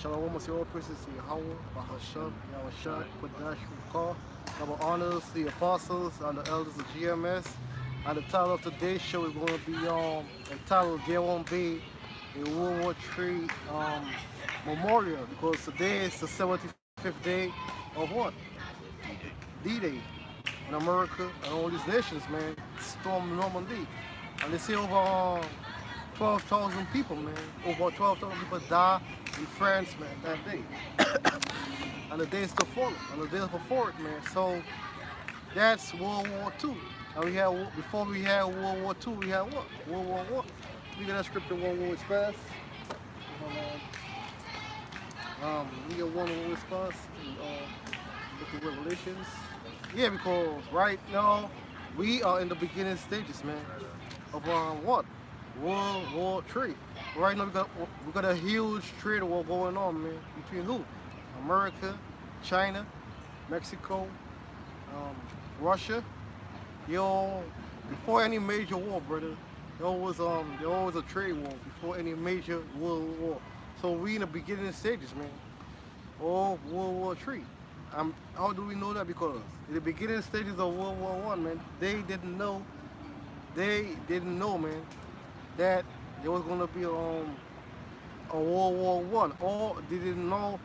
Shalom, Monsieur, all praises to Yahweh, Bahasham, Yahushua, Kodash, Rukah. Double honors to the apostles and the elders of GMS. And the title of today's show is going to be entitled There Won't Be a World War III Memorial, because today is the 75th day of what? D-Day in America and all these nations, man. Storm Normandy. And they say over 12,000 people, man. Over 12,000 people died in France, man, that day. And the day is still falling. And the day before it, man. So that's World War II. And we had, before we had World War II, we had what? World War I. Look at that scripture, World War Express. We get World War Express. Look at Revelations. Yeah, because right now we are in the beginning stages, man, of what? World War III. Right now we got a huge trade war going on, man, between who? America, China, Mexico, Russia. Yo, before any major war, brother, there was a trade war before any major world war. So we in the beginning stages, man, of World War III. How do we know that? Because in the beginning stages of World War I, man, they didn't know, man, that there was gonna be a World War I, or they didn't know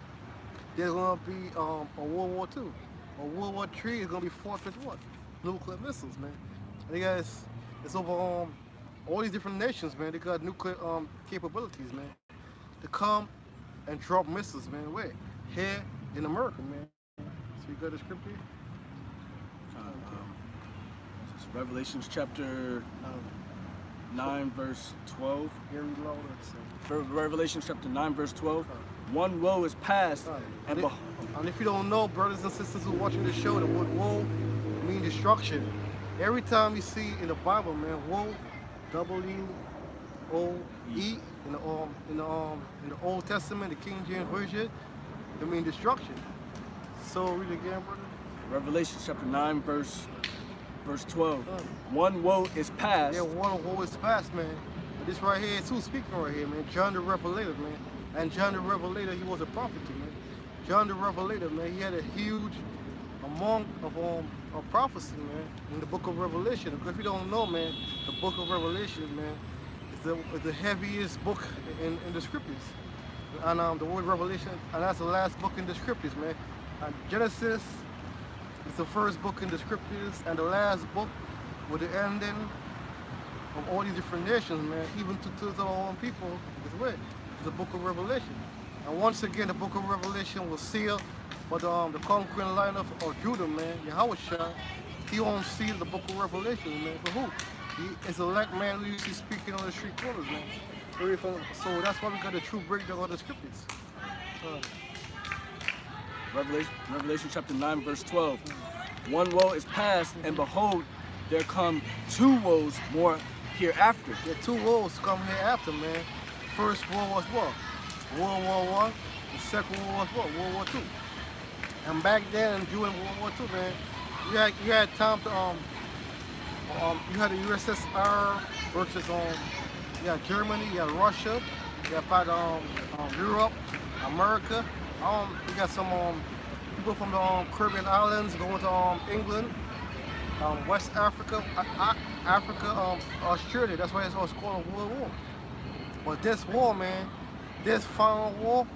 there's gonna be a World War II. A World War III is gonna be fought with what? Nuclear missiles, man. And guys, it's over all these different nations, man. They got nuclear capabilities, man, to come and drop missiles, man. Where? Here in America, man. So you got the script here? Revelations chapter 9, verse 12. Gary Lawler. Revelation chapter 9, verse 12. One woe is past, and if you don't know, brothers and sisters who are watching this show, the word woe means destruction. Every time you see in the Bible, man, woe, W-O-E, in the Old Testament, the King James Version, it means destruction. So read it again, brother. Revelation chapter 9, verse 12. One woe is past. Yeah, one woe is past, man. And this right here is who's speaking right here, man. John the Revelator, man. And John the Revelator, he was a prophet too, man. John the Revelator, man, he had a huge amount of prophecy, man, in the book of Revelation. If you don't know, man, the book of Revelation, man, is the heaviest book in the scriptures. And the word Revelation, and that's the last book in the scriptures, man. And Genesis is the first book in the scriptures, and the last book with the ending of all these different nations, man, even to our own people, is where? The book of Revelation. And once again, the book of Revelation was sealed by the conquering line of Judah, man, Yahushua. He won't seal the book of Revelation, man. For who? He is a elect man who usually speaking on the street corners, man. So that's why we got the true breakdown of the scriptures. Revelation chapter 9, verse 12. One woe is past, and behold, there come two woes more hereafter. Yeah, two woes come hereafter, man. First war was what? World War I. The second war was what? World War II. And back then, during World War II, man, you had time to you had the USSR versus you had Germany, you had Russia, you had part Europe, America. You got some people from the Caribbean islands going to England, West Africa, Australia. That's why it's called a World War. But this war, man, this final war,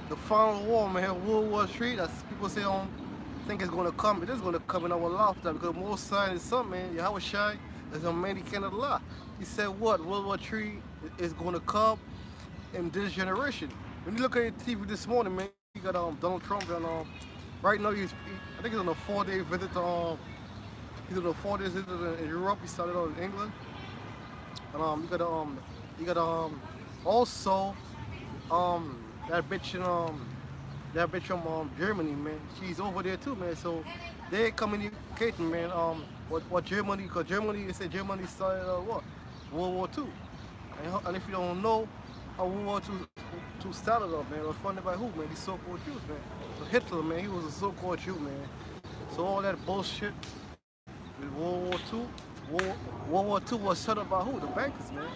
the final war, man, World War III, that's people say think it's gonna come. It is gonna come in our lifetime, because most sign is something, man. Yahushua is a man, he cannot lie. He said what? World War III is gonna come in this generation. When you look at your TV this morning, man, you got Donald Trump, and right now I think he's on a 4-day visit to he's on a 4 days visit in Europe. He started out in England, and you got also that bitch from Germany, man. She's over there too, man. So they're communicating, man. What Germany? Because Germany, they say Germany started what? World War II. And if you don't know how World War II started up, man, it was funded by who, man? These so-called Jews, man. So Hitler, man, he was a so-called Jew, man. So all that bullshit with World War II was set up by who? The bankers, man.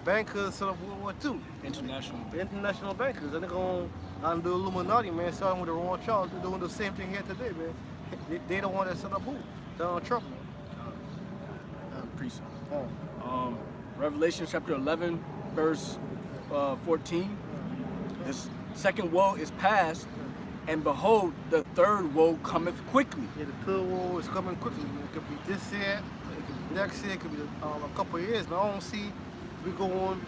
bankers set up World War II. International. The international bankers, and they're going on the Illuminati, man, starting with the Rothschilds. They're doing the same thing here today, man. They the one that set up who? Donald Trump. Priest. Oh. Revelation chapter 11, verse 14. This second woe is past, and behold, the third woe cometh quickly. Yeah, the third woe is coming quickly. It could be this year, it could be next year, it could be a couple of years. But I don't see we going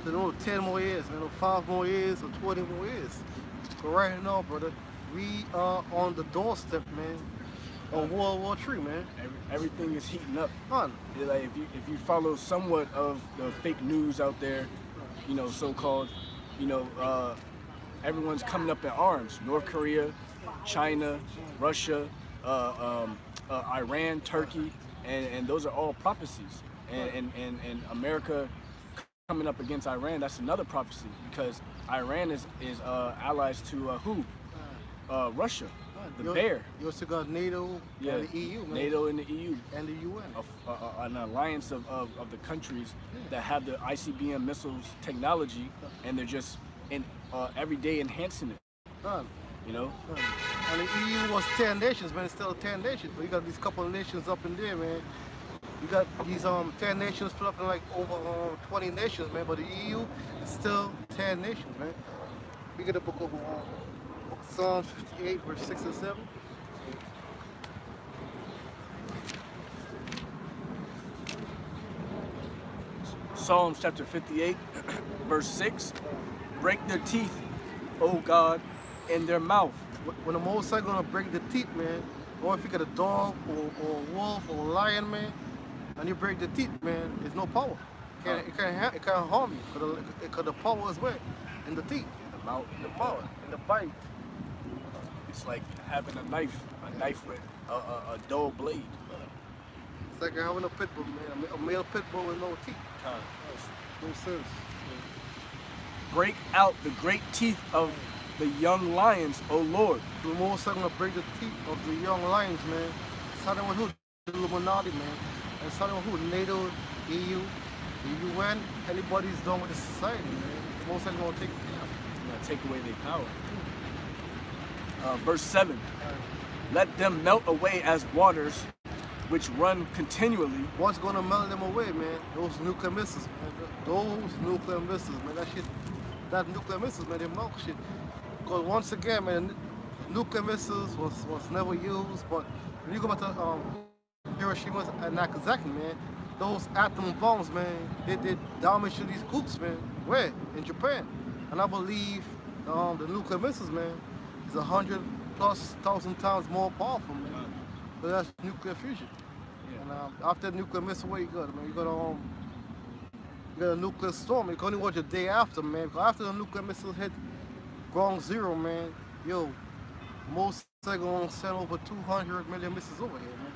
to 10 more years, 5 more years, or 20 more years. So right now, brother, we are on the doorstep, man, of World War III, man. Everything is heating up. Man. Like if you follow somewhat of the fake news out there, so-called, everyone's coming up in arms. North Korea, China, Russia, Iran, Turkey, and those are all prophecies. And America coming up against Iran, that's another prophecy, because Iran is allies to who? Russia, the bear. You also got NATO and the EU, man. NATO and the EU. And the UN. An alliance of the countries that have the ICBM missiles technology, and they're just every day enhancing it. Done. You know? And the EU was 10 nations, man. It's still 10 nations. But you got these couple of nations up in there, man. You got these 10 nations split up in like over 20 nations, man. But the EU is still 10 nations, man. We get a book of Psalms 58, verse 6 and 7. Psalms chapter 58, verse 6. Break their teeth, O God, in their mouth. When the Most High gonna break the teeth, man, or if you got a dog or a wolf or a lion, man, and you break the teeth, man, there's no power. It can't harm you, because the power is where? In the teeth. In the mouth. In the power, in the bite. It's like having a knife with a dull blade. It's like having a pit bull, man, a male pit bull with no teeth. No sense. Break out the great teeth of the young lions, O Lord. The Most High gonna break the teeth of the young lions, man. Starting with who? The Illuminati, man. And starting with who? NATO, EU, the UN. Anybody's done with the society, man. The Most High gonna take it down. Gonna take away their power. Verse 7. Let them melt away as waters which run continually. What's gonna melt them away, man? Those nuclear missiles, man. Those nuclear missiles, man. That nuclear missiles, man, they melt shit. Because once again, man, nuclear missiles was never used. But when you go back to Hiroshima and Nagasaki, man, those atom bombs, man, they did damage to these groups, man. Where? In Japan. And I believe the nuclear missiles, man, is 100,000+ times more powerful, man. So that's nuclear fusion. Yeah. And after the nuclear missile, where you got, man? You got a nuclear storm. You can only watch a day after, man. Because after the nuclear missile hit ground zero, man, yo, most are gonna send over 200 million missiles over here, man.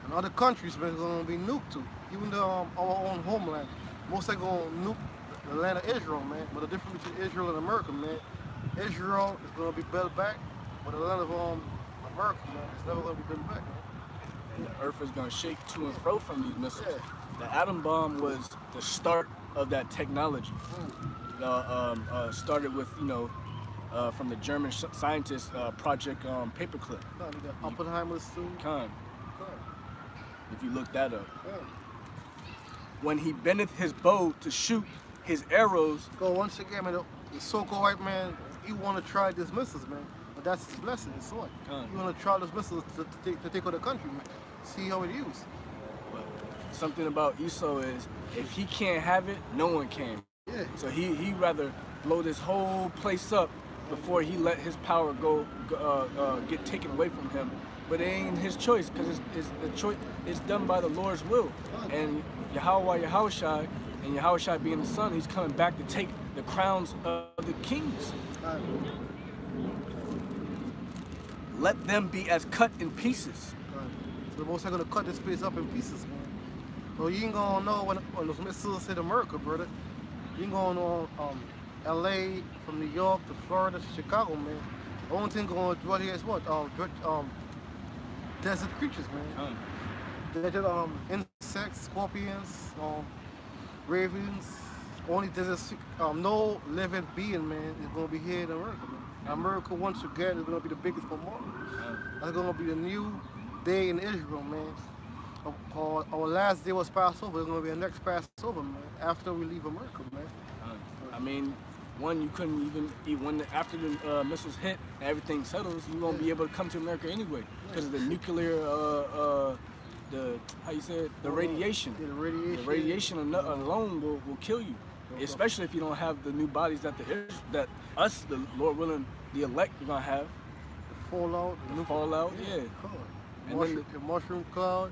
And other countries, man, gonna be nuked too. Even our own homeland, most are gonna nuke the land of Israel, man. But the difference between Israel and America, man, Israel is gonna be built back, but the land of America, man, it's never gonna be built back, man. And the earth is going to shake to and fro from these missiles. Yeah. The atom bomb was the start of that technology. Started with, from the German scientist Project Paperclip. Oppenheimer's too. If you look that up. Yeah. When he bendeth his bow to shoot his arrows. So once again, man, the so-called white man, he want to try these missiles, man. But that's his blessing, his sword. You want to try those missiles to take over the country, man. See how it used. But something about Esau is, if he can't have it, no one can. Yeah. So he rather blow this whole place up before he let his power get taken away from him. But it ain't his choice, because the choice is done by the Lord's will. And Yahushua, and Yahushua being the son, he's coming back to take the crowns of the kings. Let them be as cut in pieces. So the Most High gonna cut this place up in pieces, man. So you ain't gonna know when those missiles hit America, brother. You ain't gonna know LA, from New York to Florida to Chicago, man. The only thing gonna dwell here is what? Desert creatures, man. Desert insects, scorpions, ravens, Only there's no living being, man, is gonna be here in America, man. America once again is gonna be the biggest tomorrow. That's gonna be the new day in Israel, man. Our last day was Passover. It's gonna be the next Passover, man. After we leave America, man. I mean, one, you couldn't even eat when after the missiles hit and everything settles, you won't be able to come to America anyway because of the nuclear, the how you say it, the radiation. Yeah, the radiation. The radiation alone will kill you, especially if you don't have the new bodies that that us, the Lord willing, the elect, are gonna have. The fallout. The fallout, yeah. And then the mushroom cloud.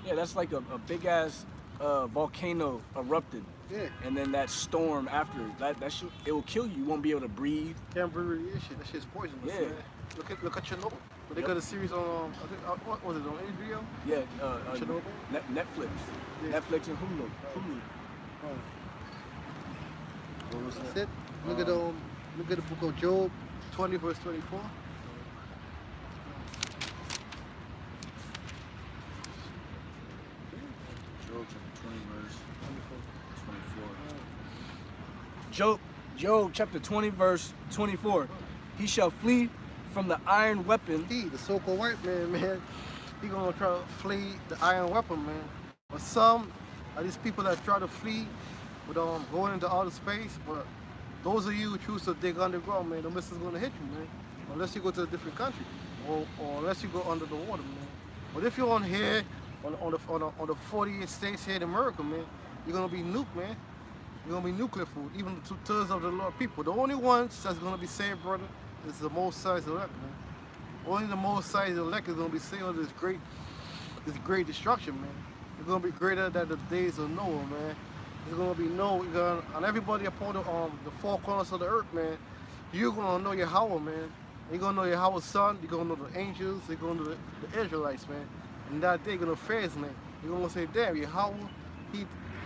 Yeah, that's like a big ass volcano erupted. Yeah. And then that storm after that shit, it will kill you. You won't be able to breathe. Can't breathe radiation. That shit's poisonous. Yeah. Man. Look at Chernobyl. But they got a series on I think what was it on HBO? Yeah. Chernobyl. Netflix. Yeah. Netflix and Hulu. What was that? Look at the book of Job 20 verse 24. Job chapter 20 verse 24. Job chapter 20 verse 24. He shall flee from the iron weapon. The so-called white man, he gonna try to flee the iron weapon, man. But some of these people that try to flee with going into outer space, but those of you who choose to dig underground, man, the missile's gonna hit you, man. Unless you go to a different country, or unless you go under the water, man. But if you're on here, on the 48 states here in America, man, you're gonna be nuked, man. You're gonna be nuclear food, even 2/3 of the Lord people. The only ones that's gonna be saved, brother, is the Most High's elect, man. Only the Most High's elect is gonna be saved of this great destruction, man. It's gonna be greater than the days of Noah, man. It's gonna be and everybody upon the four corners of the earth, man. You're gonna know Yahweh, man. You're gonna know Yahweh's son. You're gonna know the angels. You're gonna know the Israelites, man. And that day, you're gonna fear his name. You're gonna say, damn, Yahweh,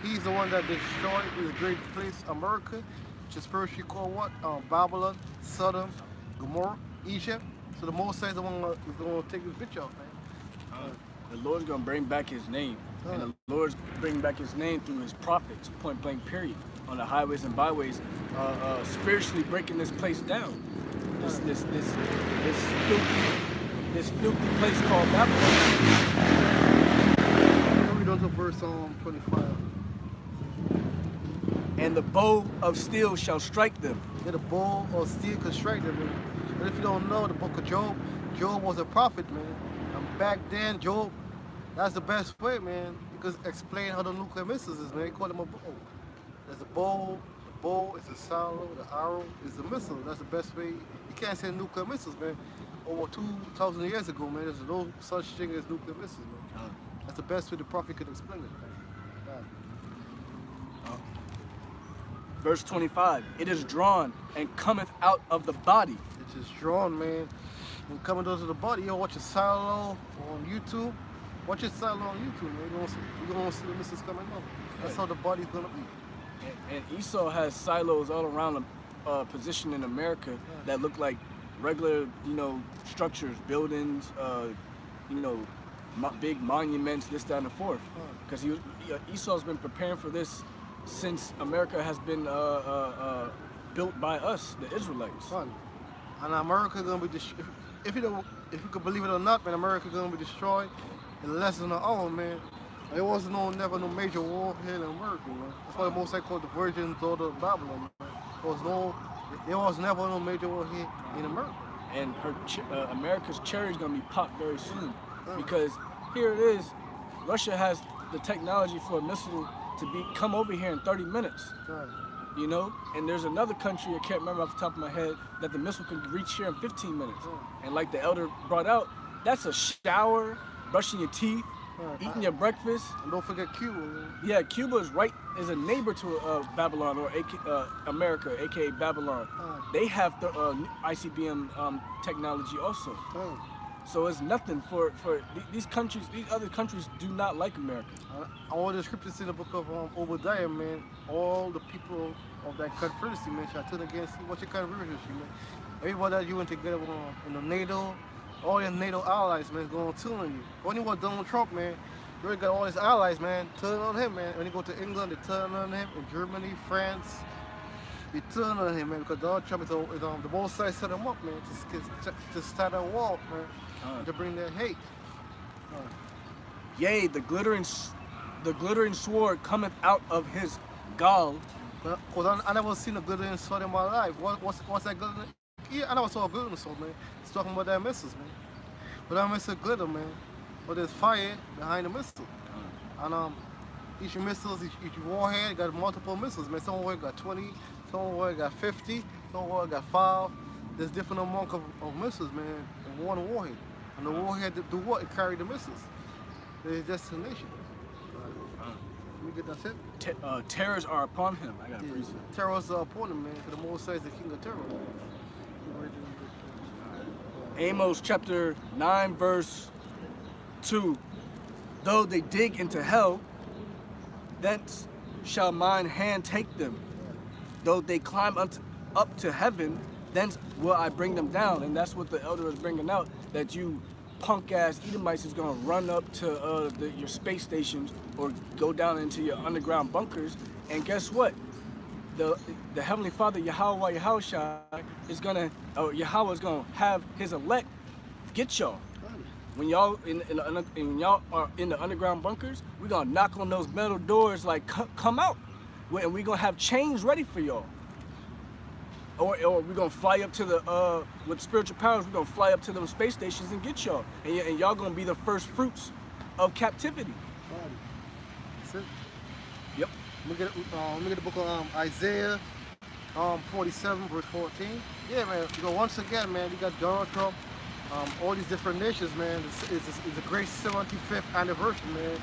he's the one that destroyed this great place, America, which is spiritually called what? Babylon, Sodom, Gomorrah, Egypt. So the Most High is the one who's gonna take this bitch off, man. The Lord's gonna bring back his name. And the Lord's bringing back his name through his prophets, point blank period, on the highways and byways, spiritually breaking this place down. This filthy place called Babylon. Read on to verse 25. And the bow of steel shall strike them. Yeah, the bow of steel can strike them, man. But if you don't know the book of Job, Job was a prophet, man. And back then, Job, that's the best way, man. You could explain how the nuclear missiles is, man. You call them a bow. There's a bow, the bow is a silo, the arrow is a missile. That's the best way. You can't say nuclear missiles, man. Over 2,000 years ago, man, there's no such thing as nuclear missiles, man. That's the best way the prophet could explain it, man. Verse 25, it is drawn and cometh out of the body. It's just drawn, man. And coming out of the body, yo, watch a silo on YouTube. Watch your silo on YouTube, man. You're gonna see the missiles coming up. That's how the body's gonna be. And Esau has silos all around the position in America that look like regular, structures, buildings, big monuments, this, that, and the fourth. Because Esau's been preparing for this since America has been built by us, the Israelites. And America gonna be destroyed. If you could believe it or not, man, America gonna be destroyed in less than an hour, man. There was never no major war here in America, man. That's why the Most High called the virgin daughter of Babylon, man. There was never no major war here in America. And America's cherry is gonna be popped very soon, because here it is. Russia has the technology for a missile to come over here in 30 minutes. And there's another country, I can't remember off the top of my head, that the missile can reach here in 15 minutes. And like the elder brought out, that's a shower, brushing your teeth, eating your breakfast. And don't forget Cuba, man. Yeah, Cuba is a neighbor to Babylon, or America, aka Babylon. They have the ICBM technology also. So it's nothing for these countries. These other countries do not like America. All the scriptures in the book of Obadiah, man, all the people of that confederacy, man, shall turn against you. What's your confederacy, man? Everybody that you went together in the NATO, all your NATO allies, man, is going to turn on you. Only what Donald Trump, man, Really got all his allies, man, turn on him, man. When he go to England, they turn on him. In Germany, France, they turn on him, man, because Donald Trump is the both sides set him up, man, to start a war, man, to bring their hate. Yea, the glittering sword cometh out of his gall. Because I never seen a glittering sword in my life. What's that glittering? Yeah, I never saw a glittering sword, man. It's talking about that missiles, man. But that missile glitter, man. But there's fire behind the missile. And each missiles, each warhead got multiple missiles, man. Some warhead got 20, some warhead got 50, some warhead got 5. There's different amount of missiles, man, in one warhead. And the warhead do what? It carry the missiles. Their destination. Let me get that set. Terrors are upon him. I got to terrors are upon him, man. Because the Most High is the king of terror. Amos chapter 9 verse 2. Though they dig into hell, thence shall mine hand take them. Though they climb up to heaven, thence will I bring them down. And that's what the elder is bringing out, that you punk ass Edomites is gonna run up to your space stations or go down into your underground bunkers. And guess what? The Heavenly Father, Yahweh Yahushua, is gonna, Yahweh is gonna have his elect get y'all. When y'all y'all are in the underground bunkers, we're gonna knock on those metal doors like, come out. And we're gonna have chains ready for y'all. Or we're gonna fly up to the, with spiritual powers, we're gonna fly up to them space stations and get y'all. And y'all gonna be the first fruits of captivity. That's it. Yep. Let me get the book of Isaiah 47 verse 14. Yeah, man, once again, man, you got Donald Trump, all these different nations, man. It's a great 75th anniversary, man,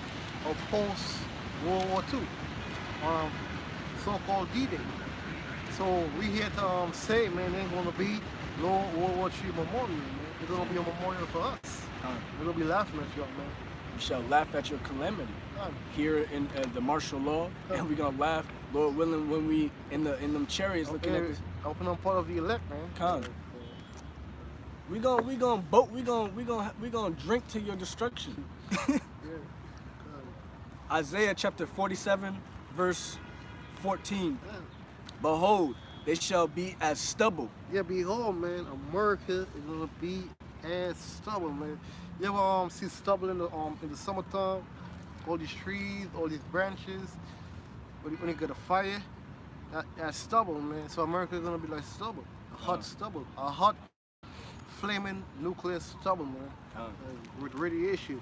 of post-World War II, so-called D-Day. So we here to say, man, there ain't gonna be no World War III memorial, man. It's gonna be a memorial for us. We're gonna be laughing at you, man. We shall laugh at your calamity here in the martial law, and we're gonna laugh, Lord willing, when we in them chariots looking at this. Open up part of the elect, man. Come. We gonna drink to your destruction. Isaiah chapter 47 verse 14. Behold, they shall be as stubble. Yeah, behold, man, America is gonna be as stubble, man. You ever see stubble in the summertime? All these trees, all these branches. When you get a fire, that's stubble, man. So America is gonna be like stubble, a hot stubble, a hot, flaming nuclear stubble, man, with radiation.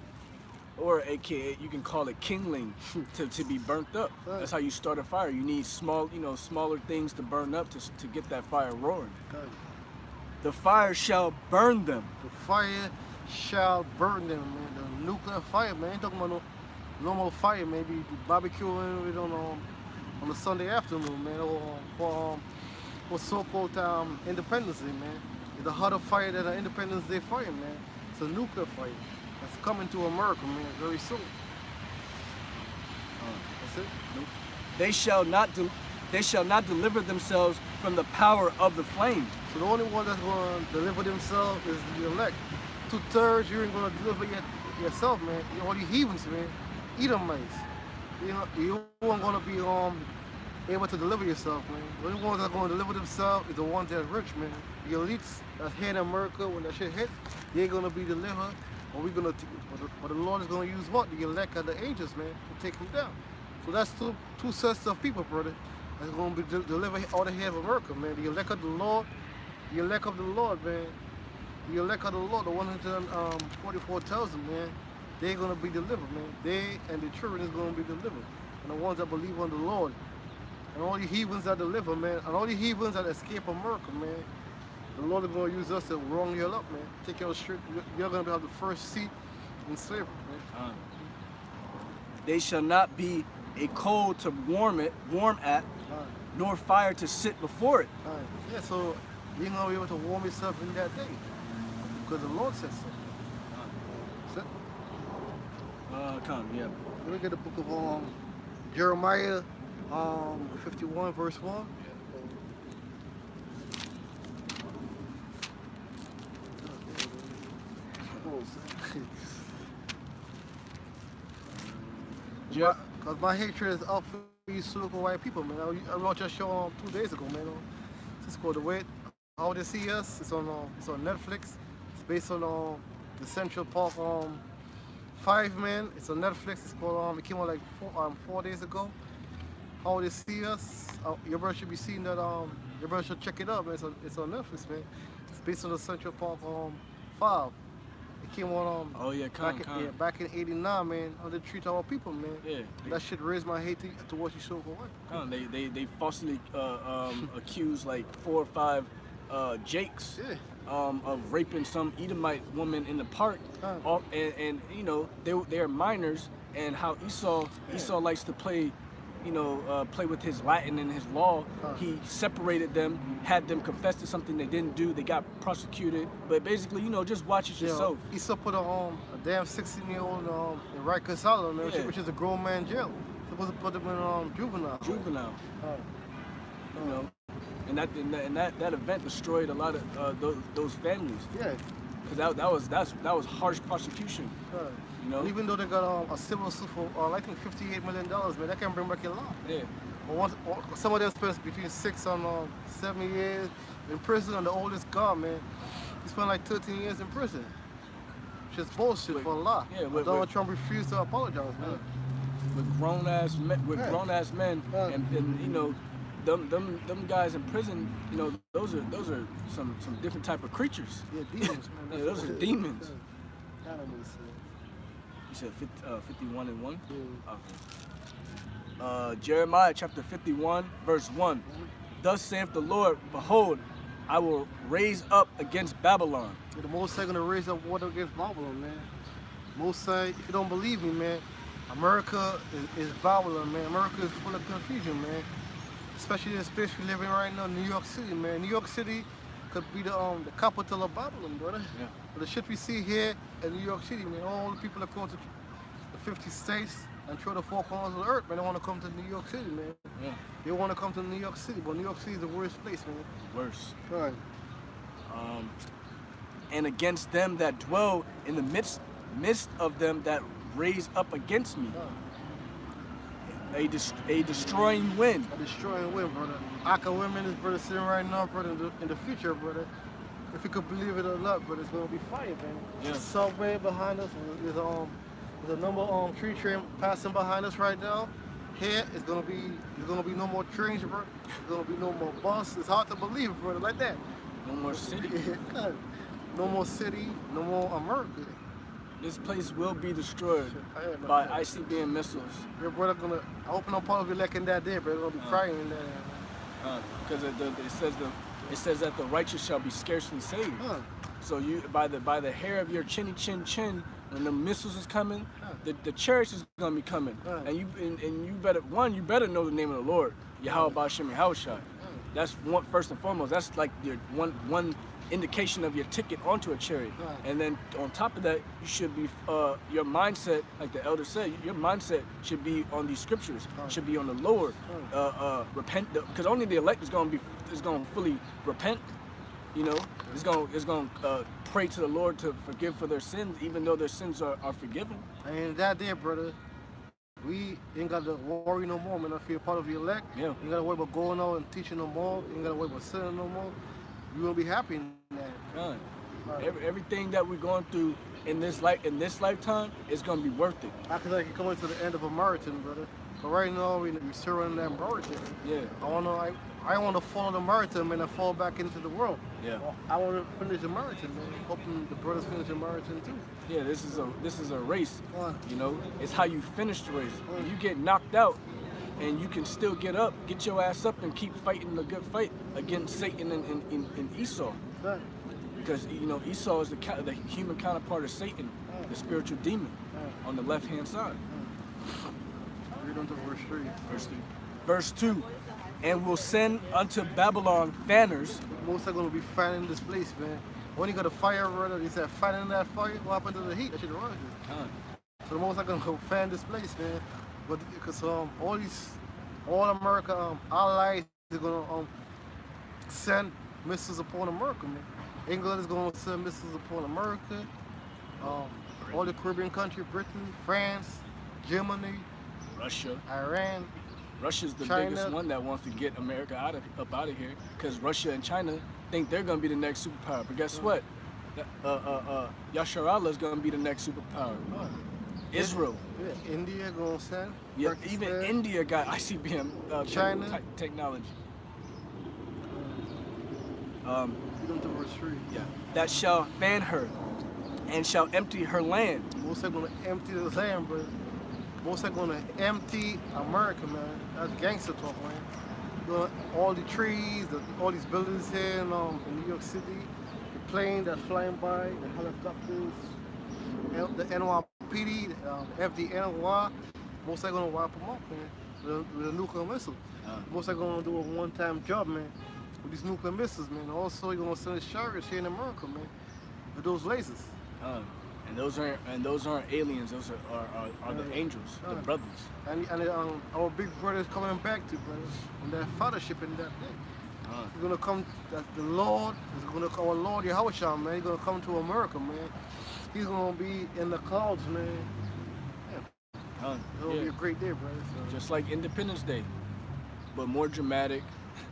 Or AKA, you can call it kindling to be burnt up. That's how you start a fire. You need smaller things to burn up to get that fire roaring. The fire shall burn them. The fire shall burn them, man. The nuclear fire, man. Ain't talking about no normal fire, maybe barbecuing it on a Sunday afternoon, man, or for so-called Independence Day, man. It's a hotter fire than an Independence Day fire, man. It's a nuclear fire. That's coming to America, man, very soon. That's it. Nope. They shall not deliver themselves from the power of the flame. So the only one that's going to deliver themselves is the elect. 2/3, you ain't going to deliver yourself, man. All the heathens, man. Edomites. You aren't going to be able to deliver yourself, man. The only ones that are going to deliver themselves is the ones that are rich, man. The elites that's here in America, when that shit hit, they ain't going to be delivered. But the Lord is going to use what? The elect of the angels, man, to take them down. So that's two sets of people, brother, that's going to be delivered all the head of America, man. The elect of the Lord, man. The elect of the Lord, the 144,000, man, they're going to be delivered, man. They and the children is going to be delivered. And the ones that believe on the Lord. And all the heathens that deliver, man. And all the heathens that escape America, man. The Lord is going to use us to wrong you up, man. Take your straight. You're going to have the first seat in slavery, man. They shall not be a coal to warm at, nor fire to sit before it. Yeah, so you're going to be able to warm yourself in that day. Because the Lord said so. Yeah. Look at the book of Jeremiah 51 verse 1. Cause my hatred is up for these so-called white people, man. I watched a show 2 days ago, man. It's called The Wait. How They See Us. It's on Netflix. It's based on the Central Park 5, man. It's on Netflix. It's called it came out like 4 days ago. How They See Us. Your brother should be seeing that. Your brother should check it out, man. It's on Netflix, man. It's based on the Central Park 5. It came on oh yeah, back in '89, man. How they treat our people, man. Yeah. That shit raised my hate towards you so-called white. They falsely accused like 4 or 5 Jakes of raping some Edomite woman in the park, and you know they're minors, and how Esau likes to play, you know, play with his Latin and his law. He separated them, had them confess to something they didn't do. They got prosecuted, but basically, you know, just watch it yourself. Esau put a damn 16-year-old in Rikers Island, man, which is a grown man jail. Supposed to put them in juvenile. You know, and that event destroyed a lot of those families. Yeah. Because that was harsh prosecution. You know. Even though they got a civil suit for I think $58 million, man, that can bring back a lot. Yeah. But some of them spent between 6 and 7 years in prison, and the oldest guy, man, he spent like 13 years in prison. Which is bullshit for a lot. Yeah. Donald Trump refused to apologize, man. With grown ass men, and you know. Them guys in prison, you know, those are some different type of creatures. Yeah, demons, man. Yeah, those are demons. Yeah. You said 51 and 1? Yeah. Okay. Jeremiah chapter 51, verse 1. Thus saith the Lord, behold, I will raise up against Babylon. Yeah, the Most High gonna raise up war against Babylon, man. Most High, if you don't believe me, man, America is Babylon, man. America is full of confusion, man. Especially in the space we live in right now, New York City, man. New York City could be the capital of Babylon, brother. Yeah. But the shit we see here in New York City, man, all the people that come to the 50 states and through the 4 corners of the earth, man, they want to come to New York City, man. Yeah. They want to come to New York City, but New York City is the worst place, man. Worse. Right. And against them that dwell in the midst of them that raise up against me. A destroying wind. A destroying wind, brother. I can women is brother sitting right now, brother, in the future, brother. If you could believe it or not, brother, it's gonna be fire, man. Yeah. The subway behind us. There's a number of tree train passing behind us right now. Here there's gonna be no more trains, bro. There's gonna be no more bus. It's hard to believe, brother, like that. No more city. No more city. No more America. This place will be destroyed by ICBM missiles. Your brother gonna. I hope no part of you like in that day, brother. Gonna be crying in there. Because it says that the righteous shall be scarcely saved. So you by the hair of your chin, when the missiles is coming, the chariots is gonna be coming, and you better know the name of the Lord, Yahweh Ba'Shem Yahushua. That's first and foremost. That's like your one indication of your ticket onto a chariot. And then on top of that, you should be your mindset, like the elder said, your mindset should be on these scriptures, should be on the Lord. Repent, because only the elect is gonna fully repent. You know, it's gonna pray to the Lord to forgive for their sins, even though their sins are forgiven. And that day, brother, we ain't got to worry no more, man. I feel part of the elect. Yeah. You ain't got to worry about going out and teaching no more. You ain't got to worry about sinning no more. You gonna be happy in that. God. Everything that we're going through in this lifetime is gonna be worth it. I feel like you're coming to the end of a marathon, brother. But right now we're surrounding that marathon. Yeah. I want to follow the marathon, man, and fall back into the world. Yeah. I want to finish the marathon, man. Hoping the brothers finish the marathon too. Yeah, this is a race. You know, it's how you finish the race. If you get knocked out, and you can still get up, get your ass up, and keep fighting the good fight against Satan and Esau. Right. Because you know Esau is the human counterpart of Satan, the spiritual demon, on the left-hand side. Read on to verse 3. Verse 2. And will send unto Babylon fanners. Most are gonna be fanning this place, man. When you got a fire, brother, they said fanning that fire. What happened to the heat? That shit runs. So the most are gonna go fan this place, man. But because all America allies are gonna send missiles upon America, man. England is gonna send missiles upon America. All the Caribbean country, Britain, France, Germany, Russia. Iran. Russia's the China. biggest one that wants to get America up out of here, because Russia and China think they're gonna be the next superpower. But guess what? Yashar Allah's gonna be the next superpower. Israel. Yeah, India gonna send. Yeah, Pakistan. even India got ICBM China. technology. Freedom to retreat. Yeah, that shall fan her, and shall empty her land. Most are gonna empty the land, bro. Most are gonna empty America, man. That's gangster talk, man. All the trees, all these buildings here in New York City, the plane that's flying by, the helicopters, the NYPD, FDNY, most are gonna wipe them up, man, with a nuclear missile. Most are gonna do a one-time job, man, with these nuclear missiles, man. Also, you're gonna send chariots here in America, man, with those lasers. And those aren't aliens. Those are the angels, the brothers. And our big brother is coming back to, brother, on that fathership in that day. He's gonna come. That the Lord is gonna, our Lord Yahushua, man. He's gonna come to America, man. He's gonna be in the clouds, man. Yeah. It's gonna be a great day, brother. So. Just like Independence Day, but more dramatic,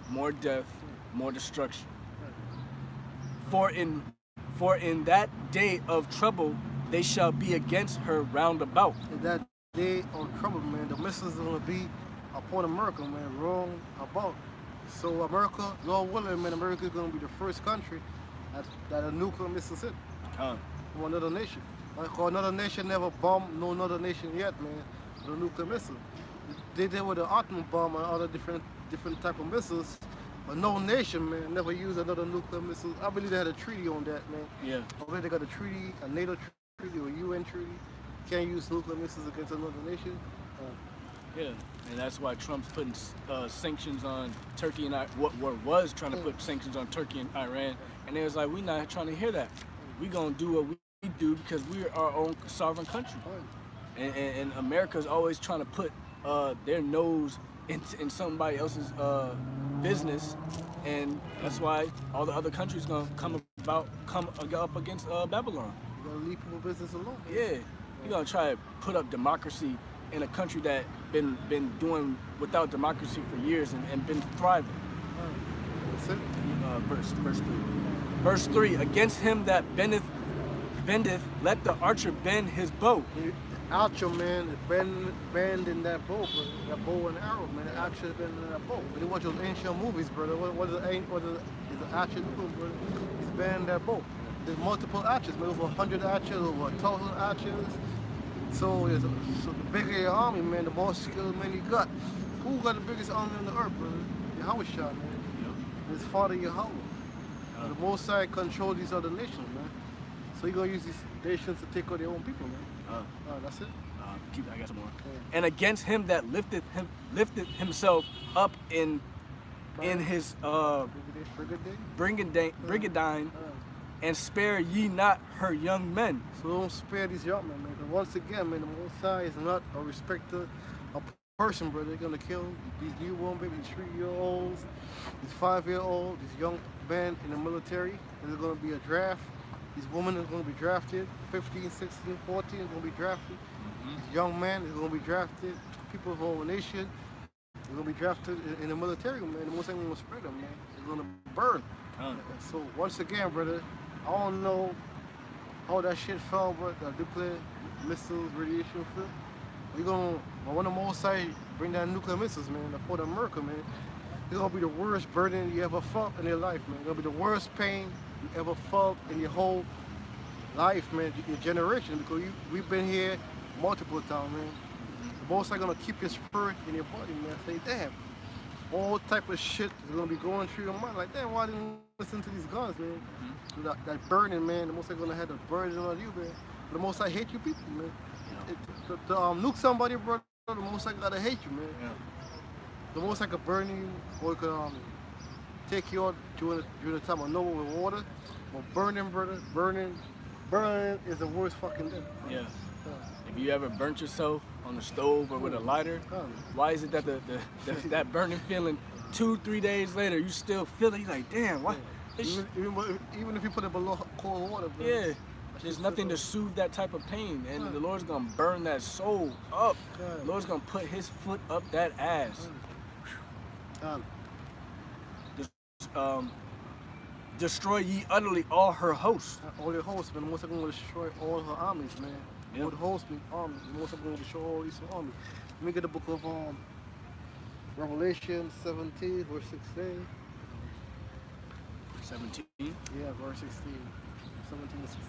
more death, more destruction. For in that day of trouble, they shall be against her round about. In that day of trouble, man, the missiles are gonna be upon America, man, wrong about. So America, Lord willing, man, America is gonna be the first country that a nuclear missile hit from another nation. Like another nation never bombed no another nation yet, man, with a nuclear missile. They did with the atom bomb and other different type of missiles. But no nation, man, never used another nuclear missile. I believe they had a treaty on that, man. Yeah. I believe they got a treaty, a NATO treaty or a UN treaty. Can't use nuclear missiles against another nation. Yeah, and that's why Trump's putting sanctions on Turkey and was trying to put sanctions on Turkey and Iran. And they was like, we're not trying to hear that. We're going to do what we do because we're our own sovereign country. And America's always trying to put their nose in somebody else's business, and that's why all the other countries gonna come up against Babylon. You're gonna leave people business alone. Yeah, you're gonna try to put up democracy in a country that been doing without democracy for years and been thriving. That's it. Verse 3. Verse 3. Against him that bendeth, let the archer bend his bow. Archer, man, bend in that bow, brother. That bow and arrow, man. The archer bend in that bow. When you watch those ancient movies, brother, what is the archer doing, brother? He's bending that bow. There's multiple archers, man, over 100 archers, over 1,000 archers. So the bigger your army, man, the more skilled man you got. Who got the biggest army on the earth, brother? Yahushua, man. Yep. His father Yahweh. The Most High control these other nations, man. So you're gonna use these nations to take out their own people, man. That's it. I got some more. Yeah. And against him that lifted himself up in his brigandine, and spare ye not her young men. So don't spare these young men, man. Because once again, man, the Most High is not a respecter of person, brother. They're gonna kill these newborn babies, 3-year-olds, these 5-year-olds, these young men in the military. And there's gonna be a draft. These women are going to be drafted, 15, 16, 14 are going to be drafted. These young men are going to be drafted. People of our nation are going to be drafted in the military, man. The most thing we're going to spread them, man. They're going to burn. So once again, brother, I don't know how that shit fell, but the nuclear missiles, radiation fell. We're going to, when the Most High bring down nuclear missiles, man, to Port America, man, it's going to be the worst burden you ever felt in your life, man. It's going to be the worst pain you ever felt in your whole life, man, your generation, because we've been here multiple times, man. The Most High gonna keep your spirit in your body, man. Say, damn, all type of shit is gonna be going through your mind. Like, damn, why didn't you listen to these guns, man? That burden, man. The Most High gonna have the burden on you, man. But the Most High hate you people, man. To nuke somebody, bro, the Most High gotta hate you, man. Yeah. The Most High could burn you, or it could take you out during the time of Noah with water. But burning, brother, burning is the worst fucking thing. Yeah. If you ever burnt yourself on the stove or with a lighter, why is it that that burning feeling 2-3 days later you still feel it? You're like, damn, why? Even if you put it below cold water, bro. Yeah. There's nothing to soothe that type of pain, and the Lord's gonna burn that soul up. The Lord's gonna put His foot up that ass. Destroy ye utterly all her hosts. All your hosts, man. Most are going to destroy all her armies, man. All the hosts, man, armies. Most are going to destroy all these armies. Let me get the book of Revelation 17, verse 16. 17? Yeah, verse 16. 17 and 16.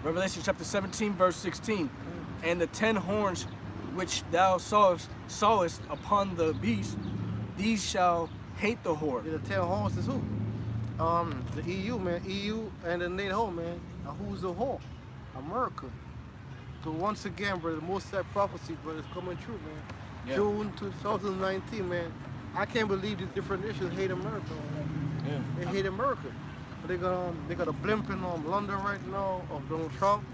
Revelation chapter 17, verse 16. And the 10 horns which thou sawest upon the beast, these shall hate the whore. Yeah, the 10 horns is who? The EU, man. EU and the NATO, man. Now, who's the whore? America. So once again, brother, the most that prophecy, brother, is coming true, man. Yeah. June 2019, man. I can't believe these different nations hate America. Man. Yeah. They hate America. But they got a blimp in London right now of Donald Trump.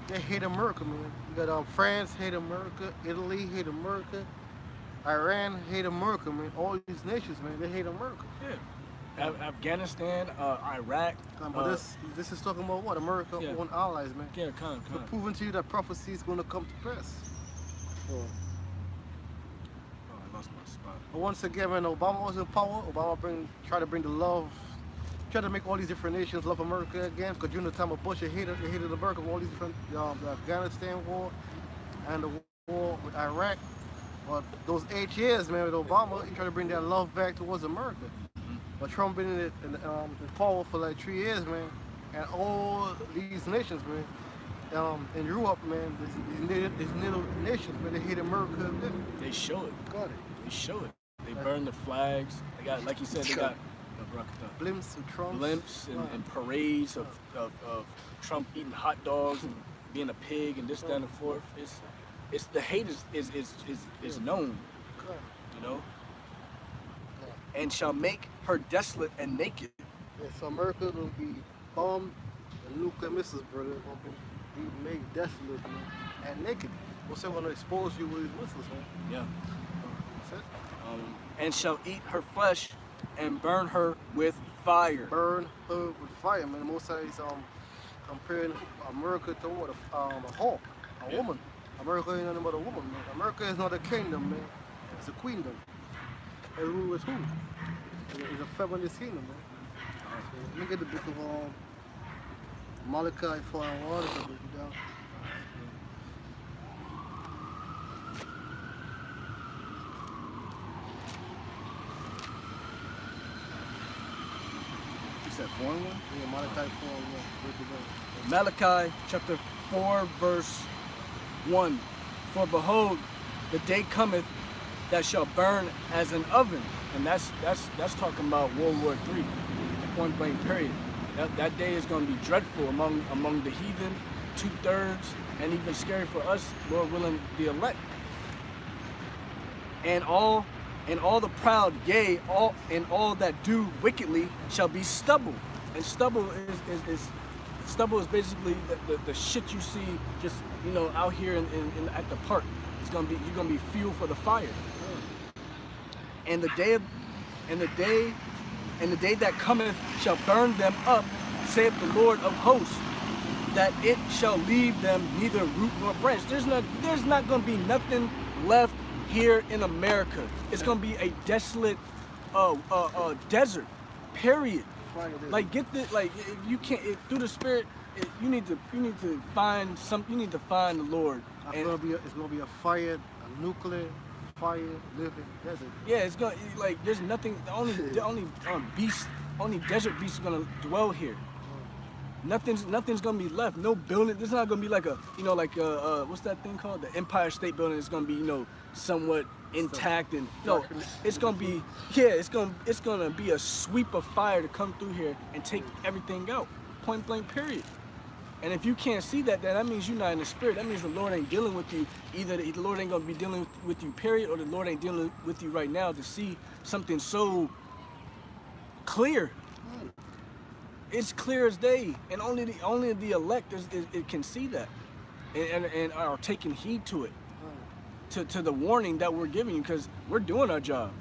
They hate America, man. You got France hate America, Italy hate America, Iran hate America, man. All these nations, man, they hate America. Yeah. Afghanistan, Iraq. But this is talking about what? America own allies, man. Yeah, So proving to you that prophecy is going to come to pass. Oh, I lost my spot. But once again, man, Obama was in power. Obama tried to bring the love, tried to make all these different nations love America again. Because during the time of Bush, they hated America with all these different, the Afghanistan war and the war with Iraq. But those 8 years, man, with Obama, he tried to bring that love back towards America. But Trump been in power for like 3 years, man, and all these nations, man, in Europe, man, these little nations, man, they hate America. They show it. Got it. They show it. They burn the flags. They got, like you said, they got blimps and Trump. Blimps and parades of Trump eating hot dogs and being a pig and this, that, and forth. It's the hate is known, you know. And shall make her desolate and naked. Yeah, so America will be bombed and nuclear missiles, brother. Will be made desolate, man, and naked. What's they want to expose you with these missiles, man? Yeah. That's it. And shall eat her flesh and burn her with fire. Burn her with fire, man. Most of these comparing America to what? A whore, a woman. America ain't nothing but a woman, man. America is not a kingdom, man. It's a queendom. They rule with who? It's a feminist kingdom, man. So look at the book of Malachi 4 and 1. Break it down. You said 4 and 1? Yeah, Malachi 4 and 1. Break it down. Malachi chapter 4 verse 1. For behold, the day cometh that shall burn as an oven. And that's talking about World War III, point blank period. That day is going to be dreadful among the heathen, 2/3, and even scary for us, Lord willing, the elect. And all the proud, yea, all that do wickedly shall be stubble. And stubble is basically the shit you see just, you know, out here at the park. You're gonna be fuel for the fire. And the day that cometh shall burn them up, saith the Lord of hosts, that it shall leave them neither root nor branch. There's not gonna be nothing left here in America. It's gonna be a desolate desert. Period. Like if you can't through the Spirit, you need to find you need to find the Lord. It's gonna be a fire, a nuclear fire living desert. Yeah, it's gonna there's nothing. The only desert beasts are gonna dwell here. Nothing's gonna be left. No building. There's not gonna be like what's that thing called? The Empire State Building is gonna be somewhat intact and it's gonna be it's gonna be a sweep of fire to come through here and take everything out. Point blank. Period. And if you can't see that, then that means you're not in the Spirit. That means the Lord ain't dealing with you. Either the Lord ain't gonna be dealing with you, period, or the Lord ain't dealing with you right now to see something so clear. It's clear as day, and only the elect it can see that, and are taking heed to it, to the warning that we're giving you, because we're doing our job.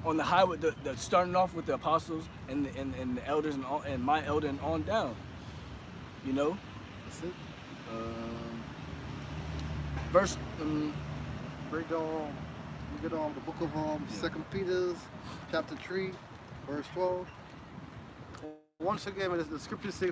on the highway, the starting off with the apostles and the elders and my elder and on down. You know. That's it. Verse. Break down. We get on the book of 2 Peter, chapter 3, verse 12. Once again, man, the scriptures say,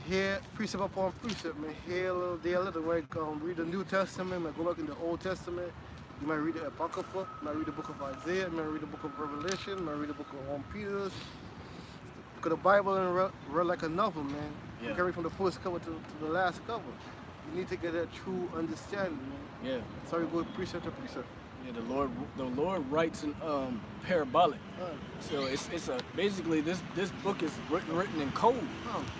here precept upon precept, man. Here a little, there a little. Right? Read the New Testament, man. Go look in the Old Testament. You might read the Apocrypha. You might read the book of Isaiah. You might read the book of Revelation. You might read the book of Peter's. Because the Bible is read like a novel, man. Yeah. You can read from the first cover to the last cover. You need to get that true understanding, man. Yeah. So you go precept to precept. Yeah, the Lord writes in parabolic. So it's basically this book is written in code.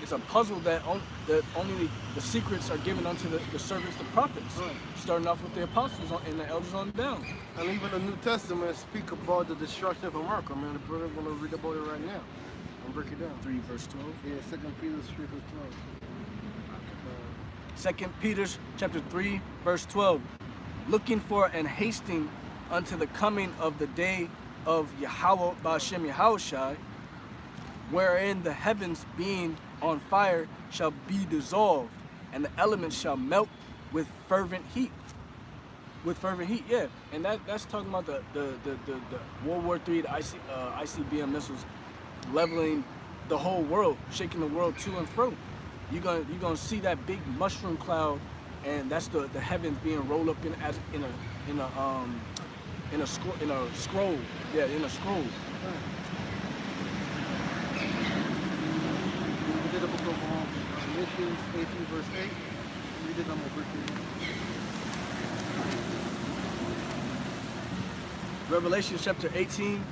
It's a puzzle that only the secrets are given unto the servants, the prophets, starting off with the apostles and the elders on down. And even the New Testament speak about the destruction of America, man. The brother gonna read about it right now and break it down. 3 verse 12. Yeah, 2 Peter 3 verse 12. 2 Peter chapter 3 verse 12. Looking for and hasting unto the coming of the day of Yahweh Ba'ashem Yahushai, wherein the heavens being on fire shall be dissolved, and the elements shall melt with fervent heat. With fervent heat, yeah. And that's talking about the World War III, the ICBM missiles leveling the whole world, shaking the world to and fro. You're gonna see that big mushroom cloud. And that's the heavens being rolled up in a scroll. Yeah, in a scroll. We did the book of Galatians 18 verse 8. We did number 13. Revelation chapter 18,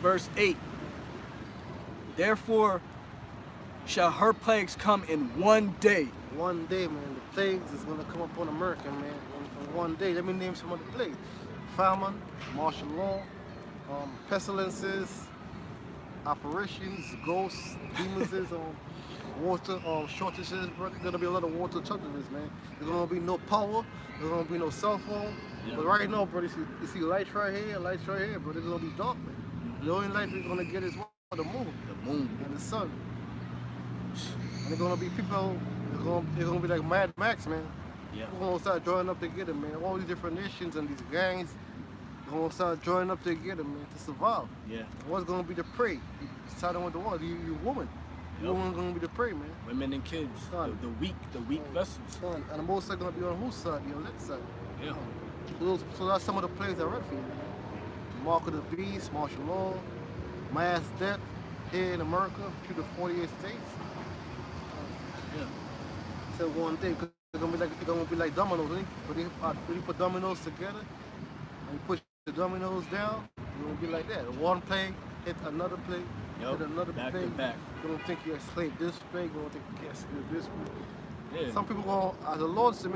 verse 8. Therefore shall her plagues come in one day. One day, man, the plagues is gonna come upon America, man, in one day. Let me name some of the plagues: famine, martial law, pestilences, apparitions, ghosts, demons, water shortages. Bro. There's gonna be a lot of water shortages, man. There's gonna be no power. There's gonna be no cell phone. Yeah. But right now, bro, you see lights right here, bro. It's gonna be dark, man. The only light we're gonna get is what? The moon. The moon. And the sun. And there's gonna be people. It's gonna be like Mad Max, man. Yeah. We're gonna start joining up together, man. All these different nations and these gangs, we're gonna start joining up together, man, to survive. Yeah. What's gonna be the prey? Starting with the what? You woman. You woman gonna be the prey, man. Women and kids. The weak vessels. Son. And the most are gonna be on whose side? The elect side. Yeah. So that's some of the plays I read for you. Mark of the Beast, martial law, mass death here in America through the 48 states. Yeah. So one day, cause it's gonna be like dominoes, right? When you put dominoes together and you push the dominoes down, it's gonna be like that. One plague hit another plague, hit another back plague. to back. You're gonna think you're slave this plague, you're gonna think you can't slave this plague. Yeah. Some people gonna, as the Lord said,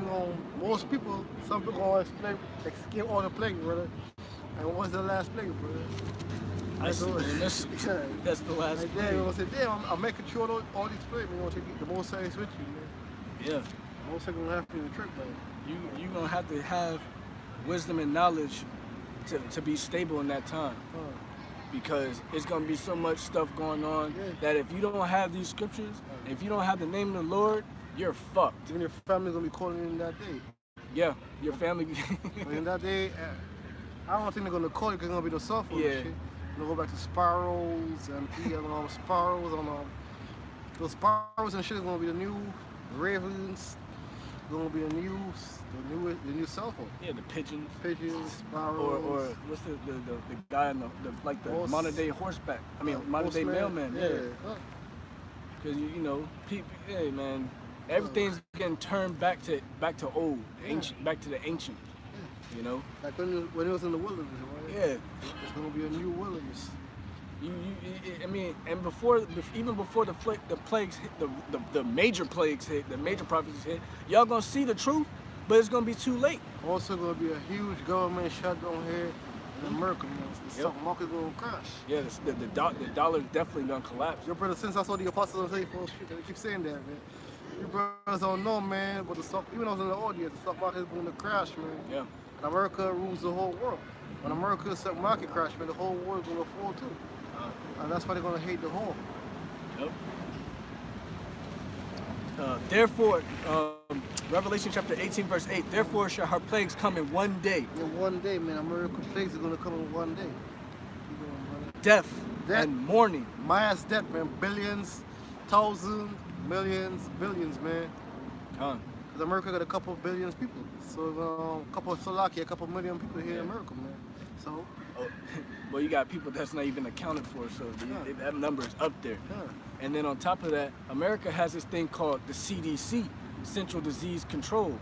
most people, some people gonna escape all the plague, brother. And what's the last plague, brother? That's the last like, plague. You're gonna say, damn, I'm making sure all these plagues, you're gonna take the most serious with you, man. Yeah. Most are gonna have to do the trick, man. You're gonna have to have wisdom and knowledge to be stable in that time. Because it's gonna be so much stuff going on that if you don't have these scriptures, if you don't have the name of the Lord, you're fucked. Even your family's gonna be calling you in that day. Yeah, your family. In that day, I don't think they're gonna call you because there's gonna be no cell phone and shit. You're gonna go back to sparrows and sparrows on those sparrows and shit is gonna be the new ravens. Gonna be the new cell phone. Yeah, the pigeons. Pigeons, sparrows. Or what's the guy in the modern day horseback? I mean modern day mailman. Yeah. Because you know, people. Hey man, everything's getting turned back to old, ancient, back to the ancient. You know. Like when it was in the wilderness, right? Yeah. It's gonna be a new wilderness. I mean, and even before the plagues hit, the major plagues hit, the major prophecies hit, y'all gonna see the truth, but it's gonna be too late. Also gonna be a huge government shutdown here in America, man. The stock market's gonna crash. Yeah, the dollar's definitely gonna collapse. Your brother, since I saw the apostles on Facebook, they keep saying that, man. You brothers don't know, man, but the stock, even though I was in the audience, the stock market's gonna crash, man. Yeah. And America rules the whole world. When America's stock market crash, man, the whole world's gonna fall too. And that's why they're gonna hate the whole. Yep. Therefore, Revelation chapter 18, verse 8, therefore shall her plagues come in one day. In one day, man, American plagues are gonna come in one day. Death and mourning. Mass death, man. Billions, thousands, millions, billions, man. Because America got a couple of billions people. So a couple of Slovakia, a couple of million people here in America, man. So. Well, you got people that's not even accounted for, so that number is up there. And then on top of that, America has this thing called the CDC, Central Disease Control,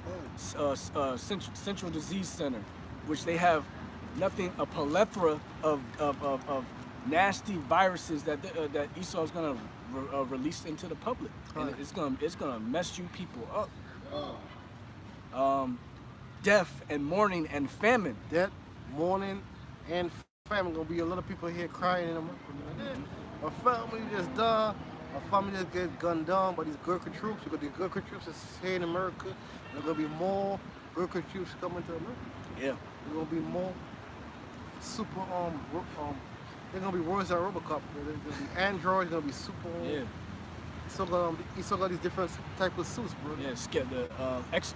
Central Disease Center, which they have a plethora of nasty viruses that Esau is gonna release into the public, and it's gonna mess you people up. Death and mourning and famine. Death, mourning, and famine. Gonna be a lot of people here crying in America. My family just died. My family just get gunned down by these Gurkha troops. You got these Gurkha troops that's here in America. There's gonna be more Gurkha troops coming to America. Yeah. There's gonna be more super they're gonna be worse than Robocop. There's gonna be androids. Gonna be super. Yeah. You still got these different type of suits, bro. Yeah, the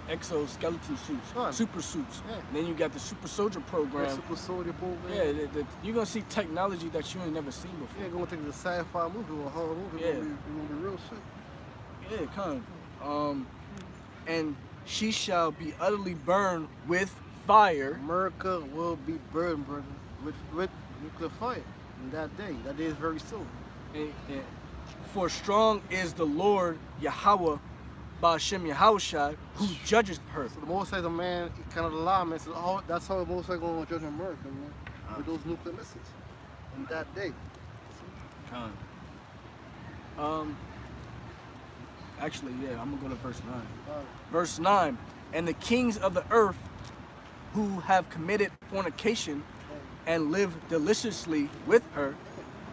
exoskeleton suits, super suits. Yeah. And then you got the super soldier program. Super soldier program. Yeah, you're gonna see technology that you ain't never seen before. Yeah, gonna take the sci-fi movie or a horror movie. Yeah. It's gonna be real shit. Yeah, kind of. And she shall be utterly burned with fire. America will be burned, brother, with nuclear fire in that day. That day is very soon. And for strong is the Lord Yahweh, Ba'ashem Yahushua, who judges her. So the Most High is a man, he kind of the law, man. So that's how the Most High is going to judge America, man, with those nuclear missiles in that day. Actually, yeah, I'm gonna go to verse 9. Verse 9, and the kings of the earth who have committed fornication and live deliciously with her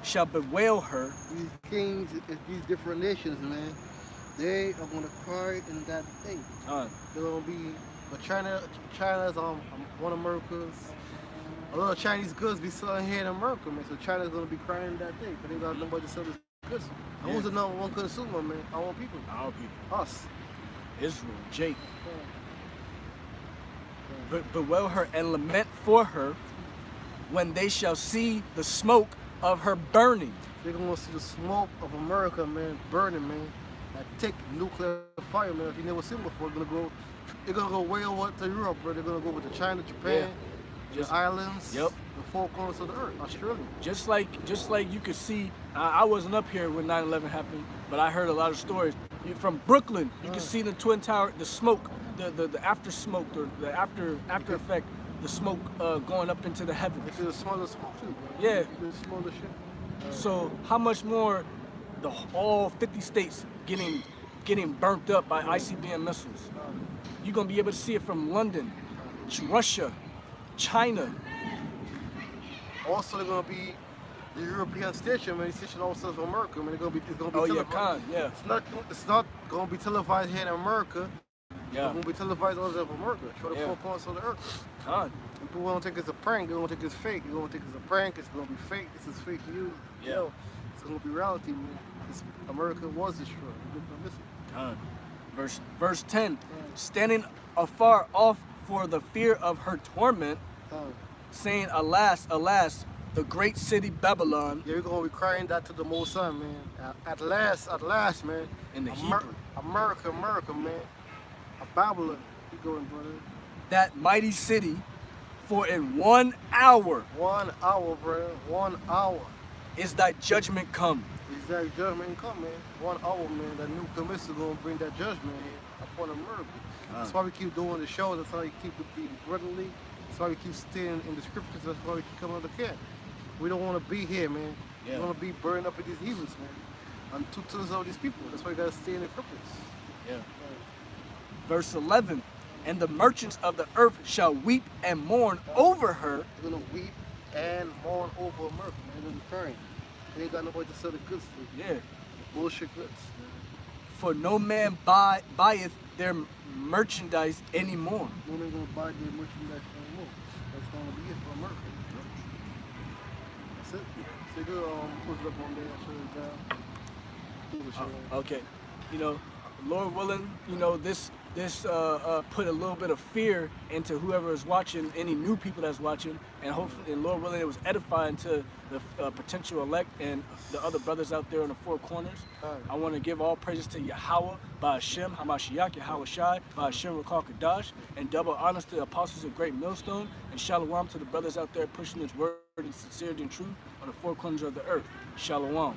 shall bewail her. These kings, these different nations, man, they are going to cry in that day. They're going to be, but China's one of America's, a lot of Chinese goods be selling here in America, man, so China's going to be crying that day, because they got nobody to sell this goods. Yeah. Who's the number one consumer, man? Our people. Our people. Us. Israel, Jake. But bewail her and lament for her when they shall see the smoke of her burning. They're gonna see the smoke of America, man, burning, man. That thick nuclear fire, man. If you never seen before, they're gonna go way over to Europe, bro. They're gonna go over to China, Japan, the islands, the four corners of the earth, Australia. Just like you could see, I wasn't up here when 9/11 happened, but I heard a lot of stories. From Brooklyn, you can see the Twin Tower, the smoke, the after smoke, the after effect. The smoke going up into the heavens. You can smell the smoke too, bro. Yeah. You can smell the shit. So how much more all 50 states getting burnt up by ICBM missiles? You're gonna be able to see it from London, Russia, China. Also, they're gonna be the European station, man. Station also of America, man. It's gonna be televised. It's not gonna be televised here in America. Yeah. It's gonna be televised all over America. Show the four corners of the earth. People won't think it's a prank. They won't think it's fake. They won't think it's a prank. It's gonna be fake. This is fake news. Yeah. Yo, it's gonna be reality, man. America was destroyed. Verse 10. Standing afar off for the fear of her torment, saying, "Alas, alas, the great city Babylon." Yeah, we're gonna be crying that to the Most High, man. At last, man. In the Hebrew. America, man. Babylon, keep going, brother. That mighty city, for in 1 hour. 1 hour, brother. 1 hour. Is thy judgment come. Is that judgment come, man? 1 hour, man. That new commission gonna bring that judgment upon America. That's why we keep doing the show. That's why we keep repeating brotherly. That's why we keep staying in the scriptures. That's why we keep coming to the camp. We don't want to be here, man. We want to be burned up with these evils, man. And 2/3 of these people. That's why we gotta stay in the scriptures. Yeah. Verse 11, and the merchants of the earth shall weep and mourn over her. They're gonna weep and mourn over America, man. They're gonna be crying. They ain't got nobody to sell the goods to. Yeah. Bullshit goods. For no man buyeth their merchandise anymore. No man gonna buy their merchandise anymore. That's gonna be it for America. That's it. Say good. Put it up on there. Show it down. Okay, you know, Lord willing, you know, this put a little bit of fear into whoever is watching, any new people that's watching, and hopefully, and Lord willing, it was edifying to the potential elect and the other brothers out there in the four corners. I want to give all praises to Yahweh, by Hashem, Hamashiach, Yahweh Shai, by Hashem, Rakal Kadash, and double honors to the apostles of Great Millstone, and Shalom to the brothers out there pushing this word in sincerity and truth on the four corners of the earth. Shalom.